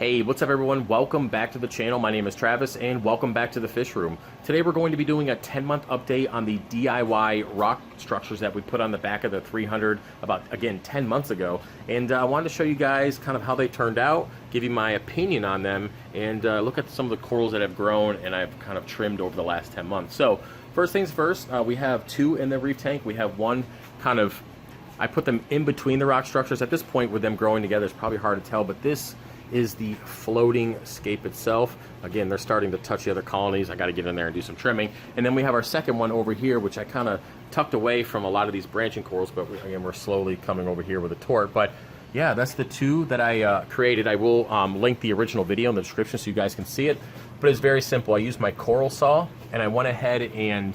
Hey, what's up everyone? Welcome back to the channel. My name is Travis and welcome back to the fish room. Today we're going to be doing a 10-month update on the DIY rock structures that we put on the back of the 300 about, again, 10 months ago. And I wanted to show you guys kind of how they turned out, give you my opinion on them, and look at some of the corals that have grown and I've kind of trimmed over the last 10 months. So first things first, we have two in the reef tank. We have one kind of, I put them in between the rock structures. At this point with them growing together, it's probably hard to tell, but this is the floating scape itself. Again, they're starting to touch the other colonies. I got to get in there and do some trimming. And then we have our second one over here, which I kind of tucked away from a lot of these branching corals, but again, we're slowly coming over here with a tort. But yeah, that's the two that I created. I will link the original video in the description so you guys can see it. But it's very simple. I used my coral saw and I went ahead and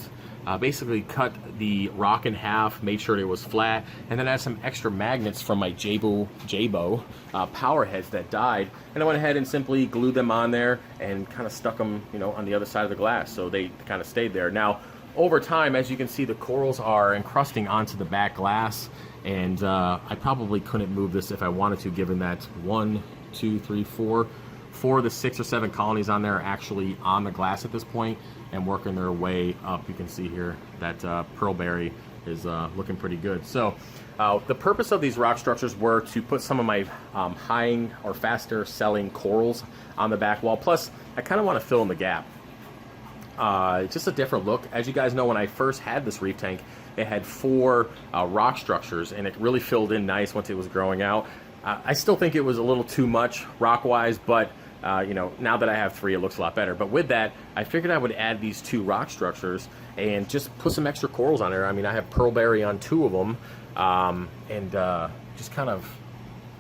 basically cut the rock in half, made sure it was flat, and then I had some extra magnets from my jebao power heads that died, and I went ahead and simply glued them on there and kind of stuck them, you know, on the other side of the glass, so they kind of stayed there. Now, over time, as you can see, the corals are encrusting onto the back glass, and I probably couldn't move this if I wanted to, given that 1, 2, 3, 4 of the 6 or 7 colonies on there are actually on the glass at this point and working their way up. You can see here that pearlberry is looking pretty good. So the purpose of these rock structures were to put some of my high or faster selling corals on the back wall. Plus, I kind of want to fill in the gap. Just a different look. As you guys know, when I first had this reef tank, it had 4 rock structures, and it really filled in nice once it was growing out. I still think it was a little too much rock-wise, but you know, now that I have 3, it looks a lot better. But with that, I figured I would add these 2 rock structures and just put some extra corals on there. I mean, I have pearlberry on 2 of them, and just kind of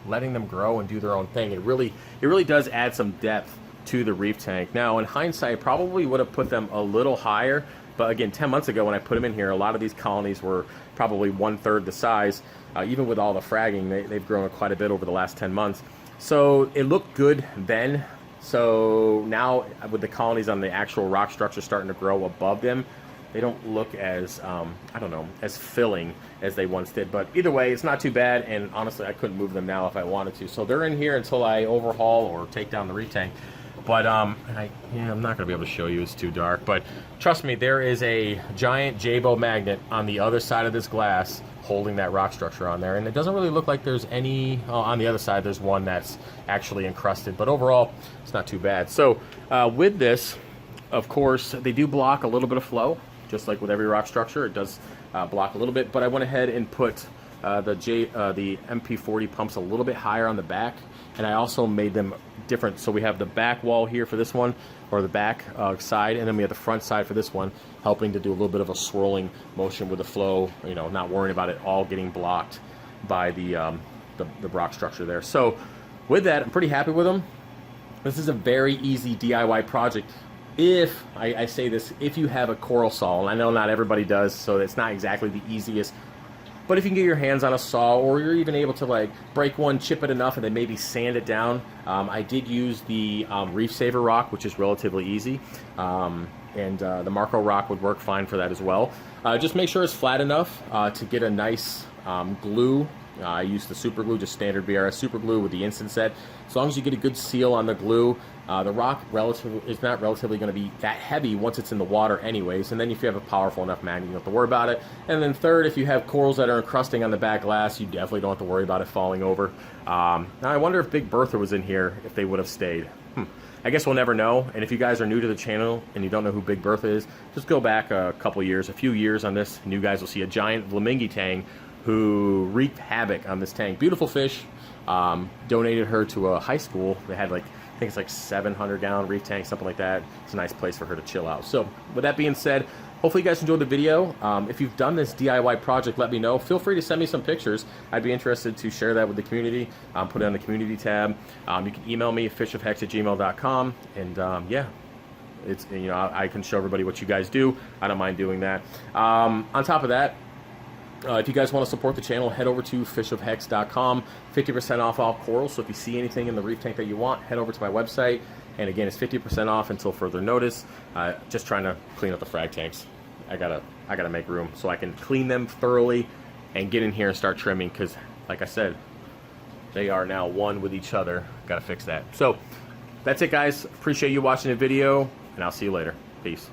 letting them grow and do their own thing. It really does add some depth to the reef tank. Now, in hindsight, I probably would have put them a little higher, but again, 10 months ago when I put them in here, a lot of these colonies were probably 1/3 the size. Even with all the fragging, they've grown quite a bit over the last 10 months. So it looked good then. So now with the colonies on the actual rock structure starting to grow above them, they don't look as, I don't know, as filling as they once did. But either way, it's not too bad, and honestly, I couldn't move them now if I wanted to. So they're in here until I overhaul or take down the reef tank. But I'm not going to be able to show you, it's too dark. But trust me, there is a giant jebao magnet on the other side of this glass holding that rock structure on there, and it doesn't really look like there's any on the other side. There's one that's actually encrusted, but overall it's not too bad. So with this, of course, they do block a little bit of flow, just like with every rock structure. It does block a little bit, but I went ahead and put the MP40 pumps a little bit higher on the back, and I also made them different. So we have the back wall here for this one, or the back side, and then we have the front side for this one, helping to do a little bit of a swirling motion with the flow, you know, not worrying about it all getting blocked by the rock structure there. So with that, I'm pretty happy with them. This is a very easy DIY project. If, I say this, if you have a coral saw, and I know not everybody does, so it's not exactly the easiest, but if you can get your hands on a saw, or you're even able to like break one, chip it enough, and then maybe sand it down. I did use the Reef Saver rock, which is relatively easy, and the Marco rock would work fine for that as well. Just make sure it's flat enough to get a nice glue. I used the superglue, just standard BRS superglue with the instant set. As long as you get a good seal on the glue, the rock is not relatively going to be that heavy once it's in the water anyways, and then if you have a powerful enough magnet, you don't have to worry about it. And then third, if you have corals that are encrusting on the back glass, you definitely don't have to worry about it falling over. Now I wonder if Big Bertha was in here, if they would have stayed. I guess we'll never know. And if you guys are new to the channel and you don't know who Big Bertha is, just go back a few years on this, and you guys will see a giant flamingitang who wreaked havoc on this tank. Beautiful fish. Donated her to a high school. They had like, I think it's like 700-gallon reef tank, something like that. It's a nice place for her to chill out. So with that being said, hopefully you guys enjoyed the video. If you've done this DIY project, let me know. Feel free to send me some pictures. I'd be interested to share that with the community. Put it on the community tab. You can email me, fishofhex@gmail.com, and yeah, it's, you know, I can show everybody what you guys do. I don't mind doing that. On top of that, if you guys want to support the channel, head over to fishofhex.com. 50% off all corals. So if you see anything in the reef tank that you want, head over to my website. And again, it's 50% off until further notice. Just trying to clean up the frag tanks. I gotta make room so I can clean them thoroughly and get in here and start trimming, because like I said, they are now one with each other, got to fix that. So that's it, guys. Appreciate you watching the video, and I'll see you later. Peace.